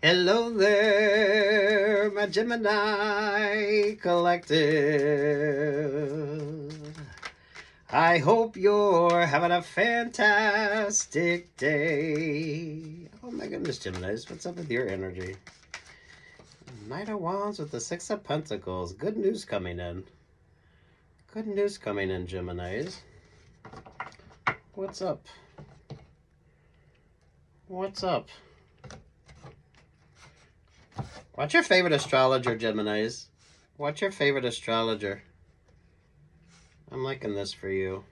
Hello there, my Gemini collective. I hope you're having a fantastic day. Oh my goodness, Geminis, what's up with your energy? Knight of Wands with the Six of Pentacles. Good news coming in. Good news coming in, Geminis. What's up? What's up? What's your favorite astrologer, Geminis? What's your favorite astrologer? I'm liking this for you.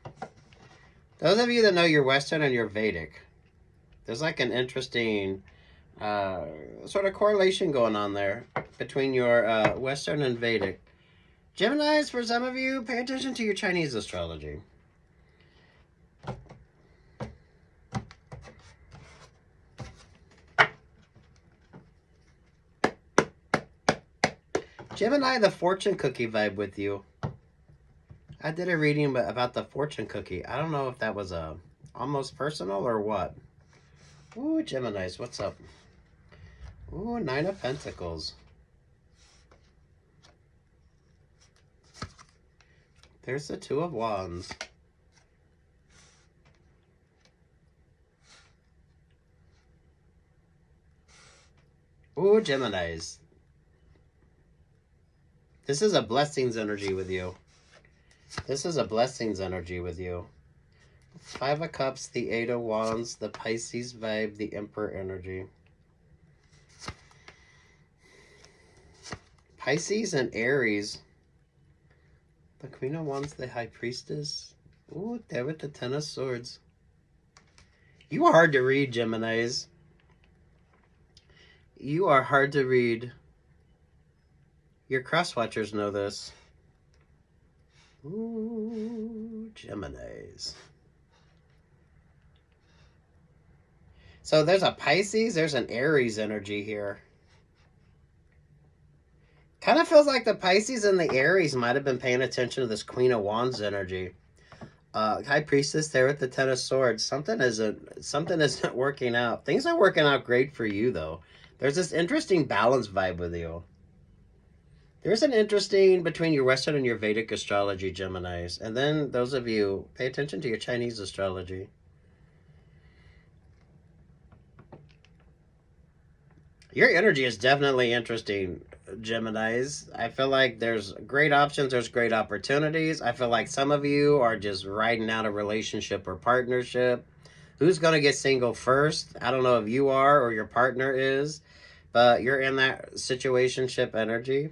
Those of you that know your Western and your Vedic, there's like an interesting sort of correlation going on there between your Western and Vedic. Geminis, for some of you, pay attention to your Chinese astrology. Gemini, the fortune cookie vibe with you. I did a reading about the fortune cookie. I don't know if that was almost personal or what. Ooh, Geminis, what's up? Ooh, Nine of Pentacles. There's the Two of Wands. Ooh, Geminis. This is a blessings energy with you. This is a blessings energy with you. Five of Cups, the Eight of Wands, the Pisces vibe, the Emperor energy. Pisces and Aries. The Queen of Wands, the High Priestess. Ooh, there with the Ten of Swords. You are hard to read, Geminis. You are hard to read. Your cross-watchers know this. Ooh, Geminis. So there's a Pisces, there's an Aries energy here. Kind of feels like the Pisces and the Aries might have been paying attention to this Queen of Wands energy. High Priestess there with the Ten of Swords. Something isn't working out. Things are working out great for you, though. There's this interesting balance vibe with you. There's an interesting between your Western and your Vedic astrology, Geminis. And then those of you, pay attention to your Chinese astrology. Your energy is definitely interesting, Geminis. I feel like there's great options, there's great opportunities. I feel like some of you are just riding out a relationship or partnership. Who's going to get single first? I don't know if you are or your partner is, but you're in that situationship energy.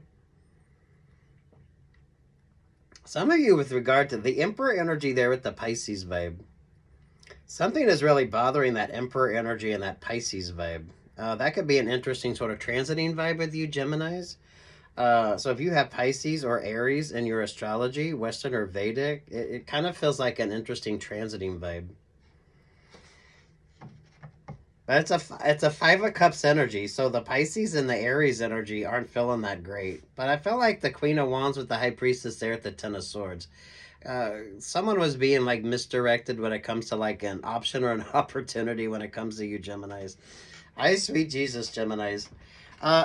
Some of you, with regard to the Emperor energy there with the Pisces vibe, something is really bothering that Emperor energy and that Pisces vibe. That could be an interesting sort of transiting vibe with you, Geminis. So if you have Pisces or Aries in your astrology, Western or Vedic, it kind of feels like an interesting transiting vibe. But it's a Five of Cups energy, so the Pisces and the Aries energy aren't feeling that great. But I feel like the Queen of Wands with the High Priestess there at the Ten of Swords. Someone was being like misdirected when it comes to like an option or an opportunity when it comes to you, Geminis. Hi, sweet Jesus, Geminis.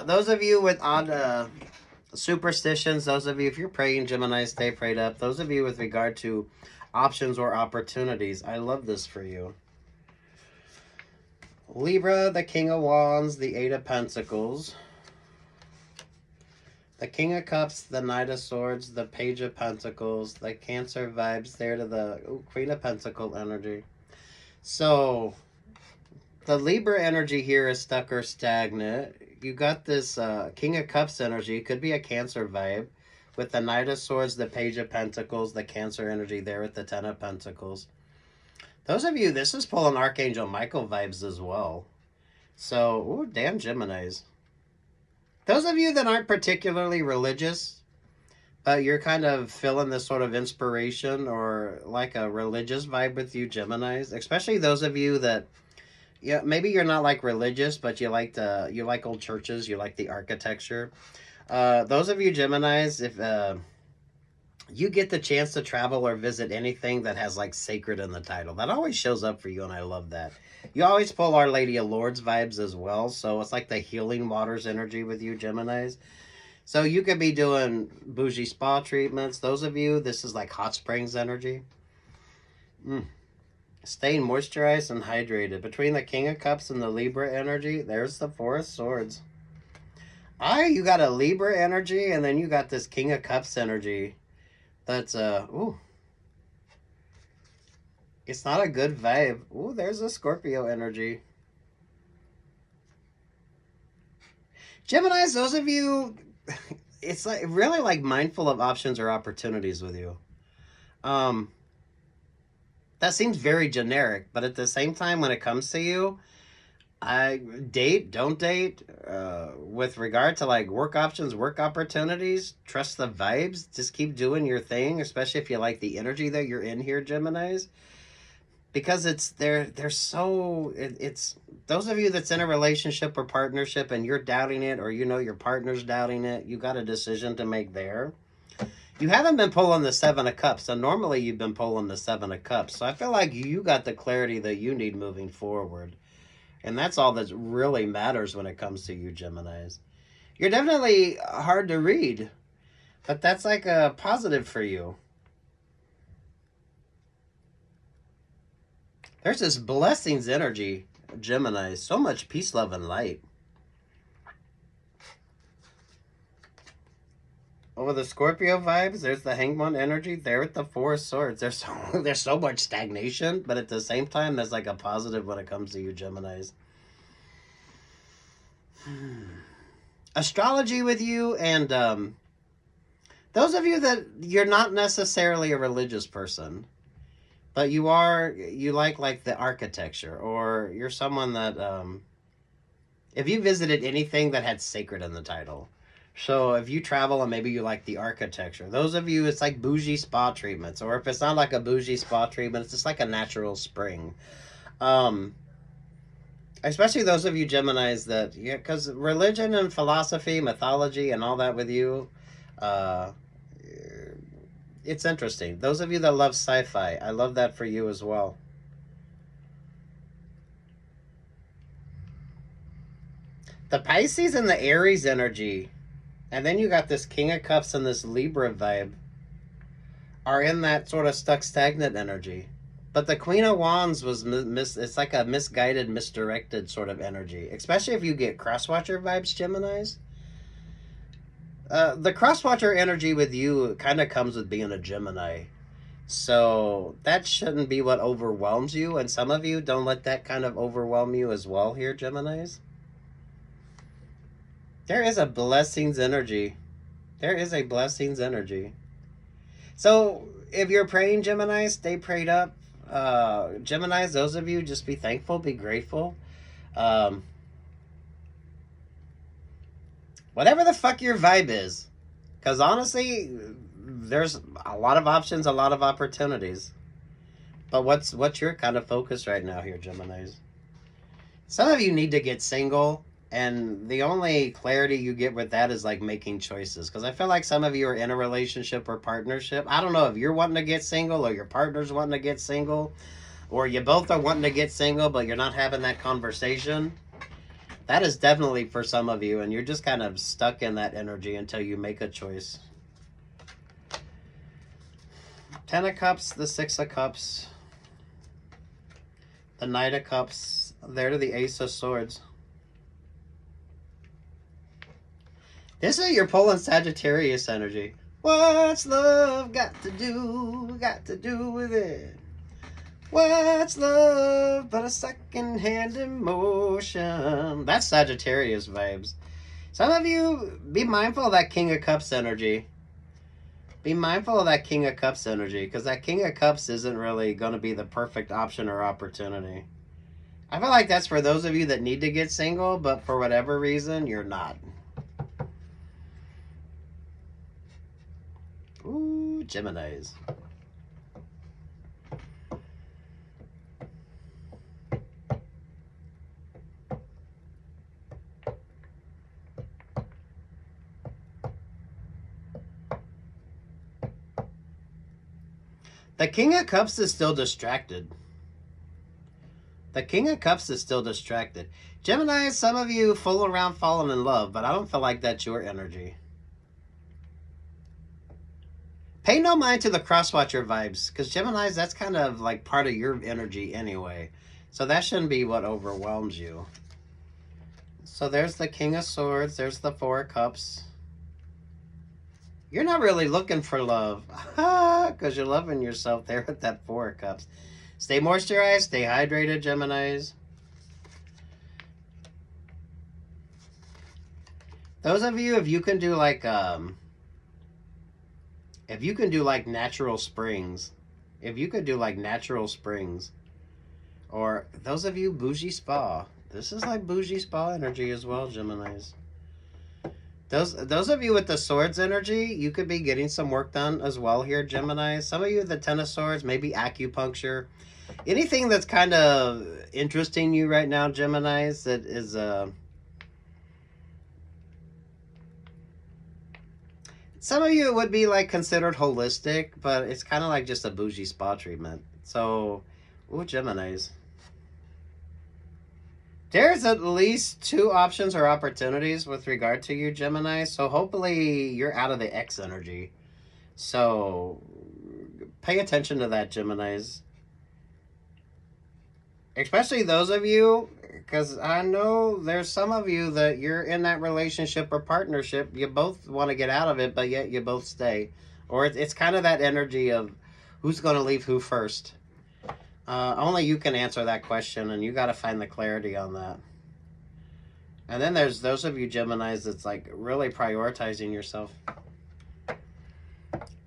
Those of you with odd superstitions, those of you, if you're praying, Geminis, stay prayed up. Those of you with regard to options or opportunities, I love this for you. Libra, the King of Wands, the Eight of Pentacles. The King of Cups, the Knight of Swords, the Page of Pentacles, the Cancer vibes there to the Queen of Pentacle energy. So, the Libra energy here is stuck or stagnant. You got this King of Cups energy. It could be a Cancer vibe. With the Knight of Swords, the Page of Pentacles, the Cancer energy there with the Ten of Pentacles. Those of you, this is pulling Archangel Michael vibes as well. So, ooh, damn Geminis. Those of you that aren't particularly religious, but you're kind of feeling this sort of inspiration or like a religious vibe with you, Geminis. Especially those of you that, yeah, maybe you're not like religious, but you like old churches, you like the architecture. Those of you Geminis, if You get the chance to travel or visit anything that has like sacred in the title. That always shows up for you, and I love that. You always pull Our Lady of Lords vibes as well, so it's like the healing waters energy with you, Geminis. So you could be doing bougie spa treatments. Those of you, this is like hot springs energy. Staying moisturized and hydrated. Between the King of Cups and the Libra energy, there's the Four of Swords. You got a Libra energy, and then you got this King of Cups energy. That's, it's not a good vibe. Ooh, there's a Scorpio energy. Geminis, those of you, it's like really like mindful of options or opportunities with you. That seems very generic, but at the same time, when it comes to you, I date, don't date. With regard to like work options, work opportunities, trust the vibes. Just keep doing your thing, especially if you like the energy that you're in here, Geminis. Because they're so it's those of you that's in a relationship or partnership and you're doubting it, or you know your partner's doubting it, you got a decision to make there. You haven't been pulling the Seven of Cups, so normally you've been pulling the Seven of Cups. So I feel like you got the clarity that you need moving forward. And that's all that really matters when it comes to you, Geminis. You're definitely hard to read, but that's like a positive for you. There's this blessings energy, Gemini. So much peace, love, and light. Over the Scorpio vibes, there's the Hangman energy. There with the Four of Swords. There's so much stagnation, but at the same time, there's like a positive when it comes to you, Geminis. Astrology with you, and those of you that you're not necessarily a religious person, but you like the architecture, or you're someone that if you visited anything that had sacred in the title. So if you travel and maybe you like the architecture, those of you, it's like bougie spa treatments, or if it's not like a bougie spa treatment, it's just like a natural spring. Especially those of you Geminis that, yeah, because religion and philosophy, mythology, and all that with you, uh, it's interesting. Those of you that love sci-fi, I love that for you as well. The Pisces and the Aries energy, and then you got this King of Cups and this Libra vibe, are in that sort of stuck stagnant energy. But the Queen of Wands was it's like a misguided, misdirected sort of energy, especially if you get Crosswatcher vibes, Geminis. The Crosswatcher energy with you kind of comes with being a Gemini. So that shouldn't be what overwhelms you, and some of you don't let that kind of overwhelm you as well here, Geminis. There is a blessings energy. There is a blessings energy. So if you're praying, Gemini, stay prayed up. Geminis, those of you, just be thankful, be grateful. Whatever the fuck your vibe is. Because honestly, there's a lot of options, a lot of opportunities. But what's your kind of focus right now here, Geminis? Some of you need to get single, and the only clarity you get with that is like making choices. Because I feel like some of you are in a relationship or partnership. I don't know if you're wanting to get single or your partner's wanting to get single, or you both are wanting to get single, but you're not having that conversation. That is definitely for some of you, and you're just kind of stuck in that energy until you make a choice. Ten of Cups, the Six of Cups, the Knight of Cups, there to the Ace of Swords. This is your pulling Sagittarius energy. What's love got to do with it? What's love but a second-hand emotion? That's Sagittarius vibes. Some of you, be mindful of that King of Cups energy. Be mindful of that King of Cups energy, because that King of Cups isn't really going to be the perfect option or opportunity. I feel like that's for those of you that need to get single, but for whatever reason, you're not. Ooh, Geminis. The King of Cups is still distracted. The King of Cups is still distracted. Gemini, some of you fool around falling in love, but I don't feel like that's your energy. Pay no mind to the crosswatcher vibes, because Geminis, that's kind of like part of your energy anyway. So that shouldn't be what overwhelms you. So there's the King of Swords. There's the Four of Cups. You're not really looking for love, because you're loving yourself there with that Four of Cups. Stay moisturized, stay hydrated, Geminis. Those of you, if you can do like natural springs, or those of you bougie spa, this is like bougie spa energy as well, Geminis. Those of you with the swords energy, you could be getting some work done as well here, Gemini. Some of you with the Ten of Swords, maybe acupuncture. Anything that's kind of interesting you right now, Geminis, that is some of you would be like considered holistic, but it's kind of like just a bougie spa treatment. So, ooh, Geminis. There's at least 2 options or opportunities with regard to you, Gemini. So hopefully you're out of the X energy. So pay attention to that, Geminis. Especially those of you, because I know there's some of you that you're in that relationship or partnership. You both want to get out of it, but yet you both stay. Or it's kind of that energy of who's going to leave who first. Only you can answer that question, and you got to find the clarity on that. And then there's those of you Geminis that's like really prioritizing yourself.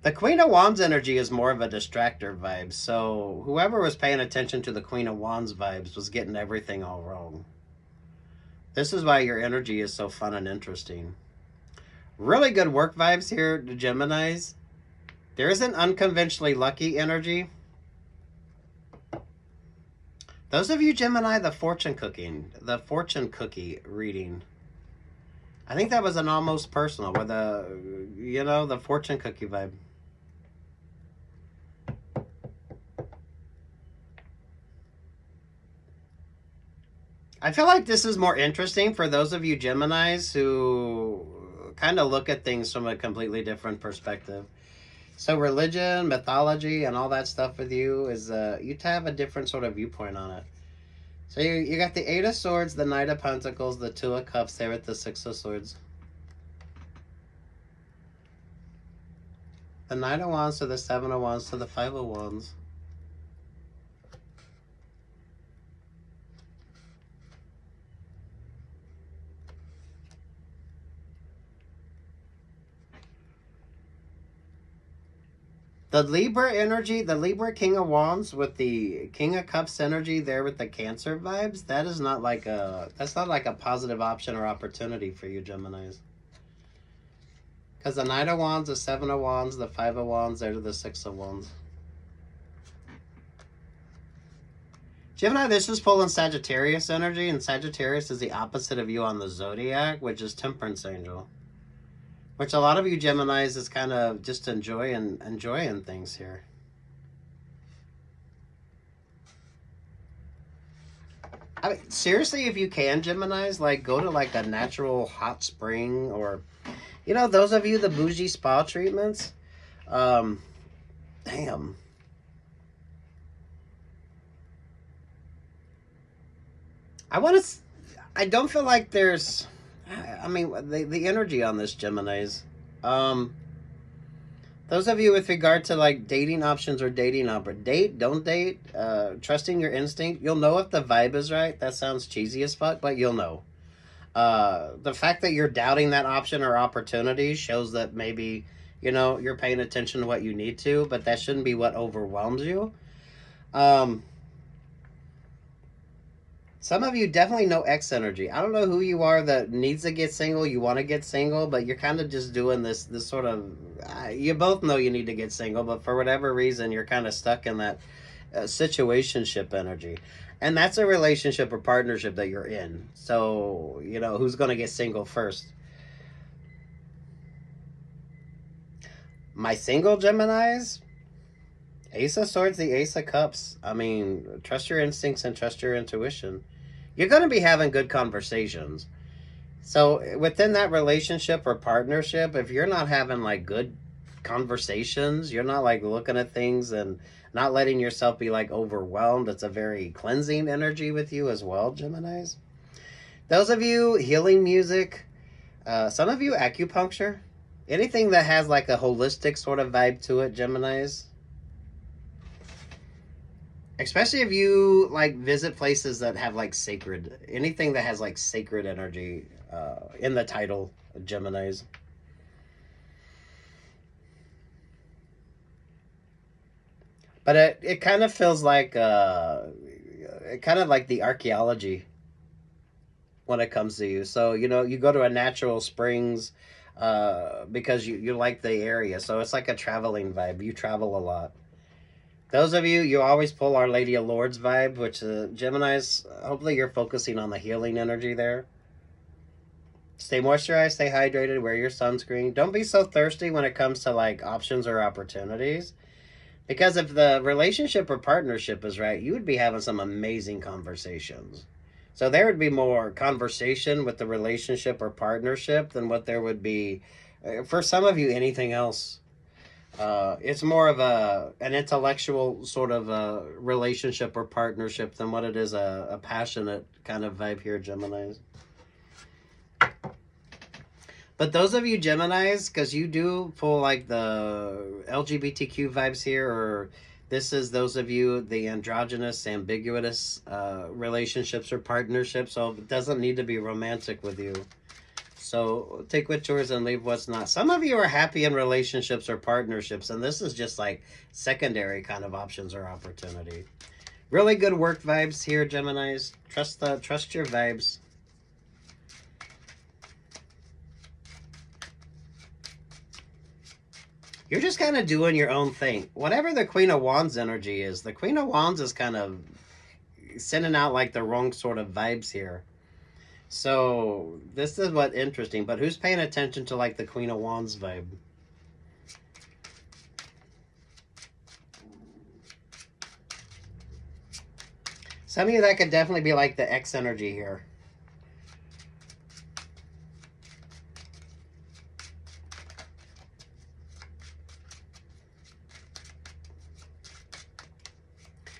The Queen of Wands energy is more of a distractor vibe. So whoever was paying attention to the Queen of Wands vibes was getting everything all wrong. This is why your energy is so fun and interesting. Really good work vibes here, the Geminis. There is an unconventionally lucky energy. Those of you Gemini, the fortune cookie reading. I think that was an almost personal with the fortune cookie vibe. I feel like this is more interesting for those of you Geminis who kind of look at things from a completely different perspective. So religion, mythology, and all that stuff with you is you have a different sort of viewpoint on it. So you got the Eight of Swords, the Knight of Pentacles, the Two of Cups there with the Six of Swords. The Knight of Wands to the Seven of Wands to the Five of Wands. The Libra energy, the Libra King of Wands with the King of Cups energy there with the Cancer vibes, that's not like a positive option or opportunity for you Geminis. Because the Knight of Wands, the Seven of Wands, the Five of Wands, there to the Six of Wands. Gemini, this is pulling Sagittarius energy, and Sagittarius is the opposite of you on the Zodiac, which is Temperance Angel. Which a lot of you Geminis is kind of just enjoying things here. I mean, seriously, if you can, Geminis, like go to like a natural hot spring, or, those of you, the bougie spa treatments. Damn. I don't feel like there's, the energy on this, Geminis. Those of you with regard to like dating options or date, don't date, trusting your instinct, you'll know if the vibe is right. That sounds cheesy as fuck, but you'll know. The fact that you're doubting that option or opportunity shows that maybe, you're paying attention to what you need to, but that shouldn't be what overwhelms you. Some of you definitely know X energy. I don't know who you are that needs to get single. You want to get single, but you're kind of just doing this sort of... you both know you need to get single, but for whatever reason, you're kind of stuck in that situationship energy. And that's a relationship or partnership that you're in. So, who's going to get single first? My single Geminis... Ace of Swords, the Ace of Cups. I mean, trust your instincts and trust your intuition. You're going to be having good conversations. So within that relationship or partnership, if you're not having like good conversations, you're not like looking at things and not letting yourself be like overwhelmed. It's a very cleansing energy with you as well, Geminis. Those of you healing music, some of you acupuncture, anything that has like a holistic sort of vibe to it, Geminis. Especially if you like visit places that have like sacred, anything that has like sacred energy in the title, Geminis. But it kind of feels like kind of like the archaeology when it comes to you. So you know you go to a natural springs because you like the area. So it's like a traveling vibe. You travel a lot. Those of you, you always pull Our Lady of Lords vibe, which Geminis, hopefully you're focusing on the healing energy there. Stay moisturized, stay hydrated, wear your sunscreen. Don't be so thirsty when it comes to like options or opportunities. Because if the relationship or partnership is right, you would be having some amazing conversations. So there would be more conversation with the relationship or partnership than what there would be, for some of you, anything else. It's more of an intellectual sort of a relationship or partnership than what it is a passionate kind of vibe here, Geminis. But those of you Geminis, because you do pull like the LGBTQ vibes here, or this is those of you, the androgynous, ambiguous relationships or partnerships, so it doesn't need to be romantic with you. So take what's yours and leave what's not. Some of you are happy in relationships or partnerships, and this is just like secondary kind of options or opportunity. Really good work vibes here, Geminis. Trust your vibes. You're just kind of doing your own thing. Whatever the Queen of Wands energy is, the Queen of Wands is kind of sending out like the wrong sort of vibes here. So this is what interesting, but who's paying attention to like the Queen of Wands vibe? Some of you that could definitely be like the X energy here.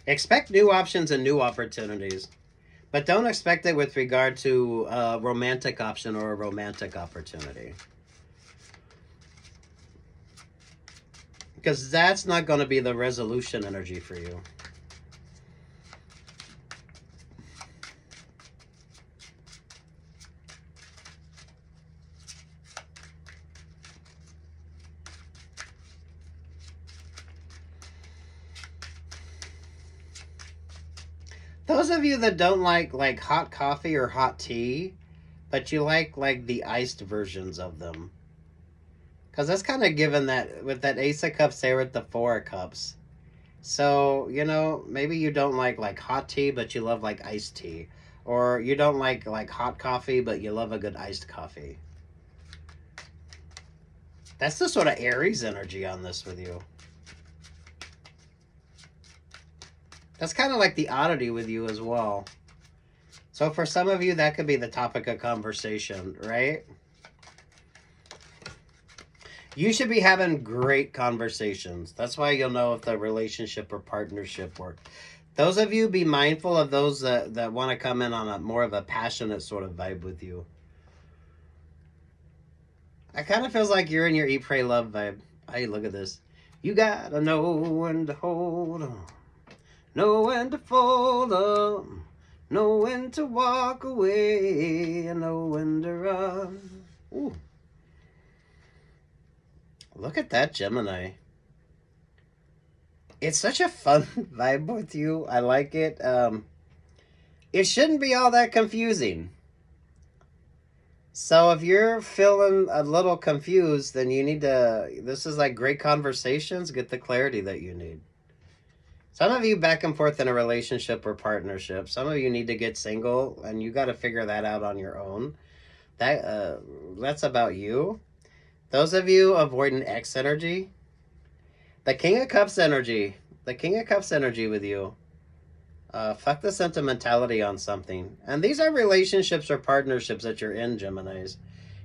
Expect new options and new opportunities. But don't expect it with regard to a romantic option or a romantic opportunity. Because that's not going to be the resolution energy for you. Those of you that don't like hot coffee or hot tea, but you like the iced versions of them. Because that's kind of given that with that Ace of Cups there with the Four of Cups. So, you know, maybe you don't like hot tea, but you love like iced tea. Or you don't like hot coffee, but you love a good iced coffee. That's the sort of Aries energy on this with you. That's kind of like the oddity with you as well. So for some of you, that could be the topic of conversation, right? You should be having great conversations. That's why you'll know if the relationship or partnership work. Those of you, be mindful of those that want to come in on a more of a passionate sort of vibe with you. It kind of feels like you're in your Eat, Pray, Love vibe. Hey, look at this. You gotta know when to hold on. Know when to fold up, know when to walk away, and know when to run. Ooh. Look at that, Gemini. It's such a fun vibe with you. I like it. It shouldn't be all that confusing. So if you're feeling a little confused, then you need to, this is like great conversations, get the clarity that you need. Some of you back and forth in a relationship or partnership. Some of you need to get single, and you got to figure that out on your own. That's about you. Those of you avoiding X energy, the King of Cups energy. The King of Cups energy with you. Fuck the sentimentality on something. And these are relationships or partnerships that you're in, Geminis.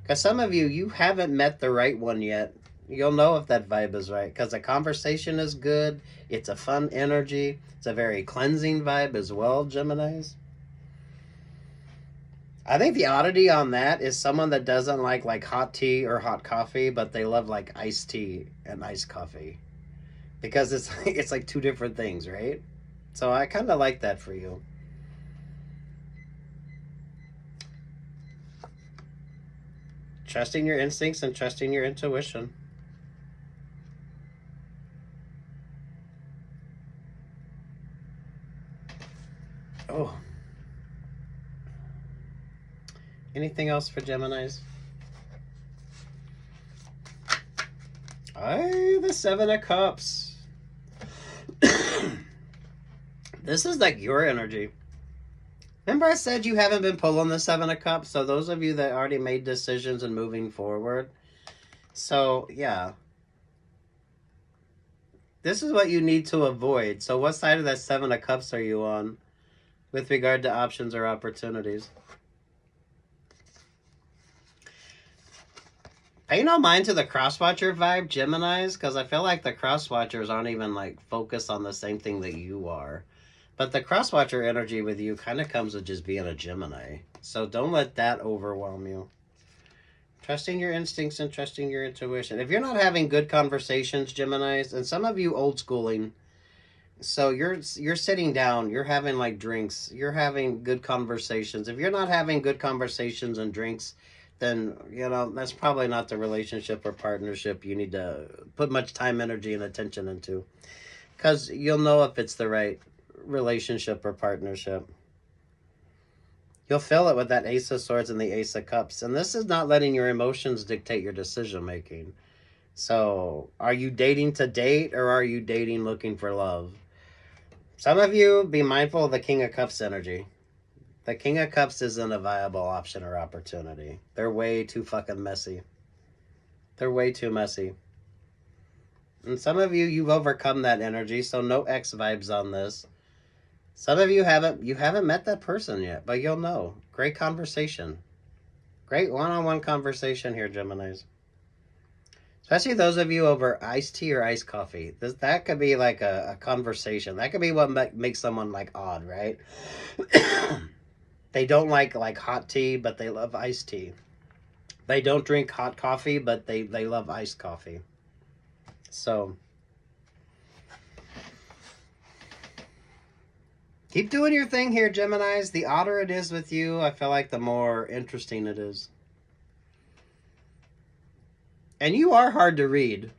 Because some of you, you haven't met the right one yet. You'll know if that vibe is right. Because the conversation is good. It's a fun energy. It's a very cleansing vibe as well, Geminis. I think the oddity on that is someone that doesn't like hot tea or hot coffee, but they love like iced tea and iced coffee. Because it's like two different things, right? So I kind of like that for you. Trusting your instincts and trusting your intuition. Oh. Anything else for Geminis? The Seven of Cups. This is like your energy. Remember I said you haven't been pulling the Seven of Cups? So those of you that already made decisions and moving forward. So, yeah. This is what you need to avoid. So what side of that Seven of Cups are you on with regard to options or opportunities? Pay no mind to the crosswatcher vibe, Geminis, because I feel like the crosswatchers aren't even like focused on the same thing that you are. But the crosswatcher energy with you kind of comes with just being a Gemini. So don't let that overwhelm you. Trusting your instincts and trusting your intuition. If you're not having good conversations, Geminis, and some of you old schooling, so you're sitting down, you're having like drinks, you're having good conversations. If you're not having good conversations and drinks, then, you know, that's probably not the relationship or partnership you need to put much time, energy, and attention into. Because you'll know if it's the right relationship or partnership. You'll feel it with that Ace of Swords and the Ace of Cups. And this is not letting your emotions dictate your decision making. So, are you dating to date or are you dating looking for love? Some of you, be mindful of the King of Cups energy. The King of Cups isn't a viable option or opportunity. They're way too fucking messy. They're way too messy. And some of you, you've overcome that energy, so no X vibes on this. Some of you haven't met that person yet, but you'll know. Great conversation. Great one-on-one conversation here, Geminis. Especially those of you over iced tea or iced coffee. That could be like a conversation. That could be what makes someone like odd, right? They don't like hot tea, but they love iced tea. They don't drink hot coffee, but they love iced coffee. So keep doing your thing here, Geminis. The odder it is with you, I feel like the more interesting it is. And you are hard to read.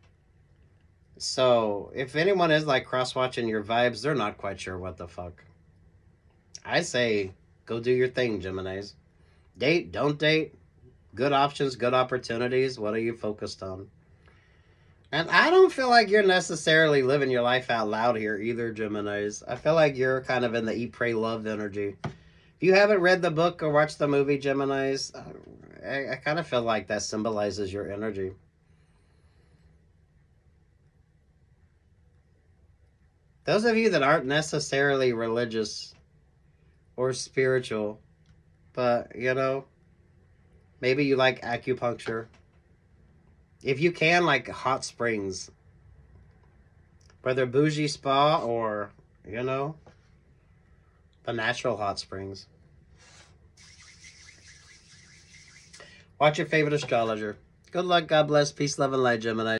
So if anyone is like cross-watching your vibes, they're not quite sure what the fuck. I say, go do your thing, Geminis. Date, don't date. Good options, good opportunities. What are you focused on? And I don't feel like you're necessarily living your life out loud here either, Geminis. I feel like you're kind of in the eat, pray, love energy. If you haven't read the book or watched the movie, Geminis, I kind of feel like that symbolizes your energy. Those of you that aren't necessarily religious or spiritual, but, you know, maybe you like acupuncture. If you can, like hot springs. Whether bougie spa or, you know, the natural hot springs. Watch your favorite astrologer. Good luck, God bless, peace, love, and light, Gemini.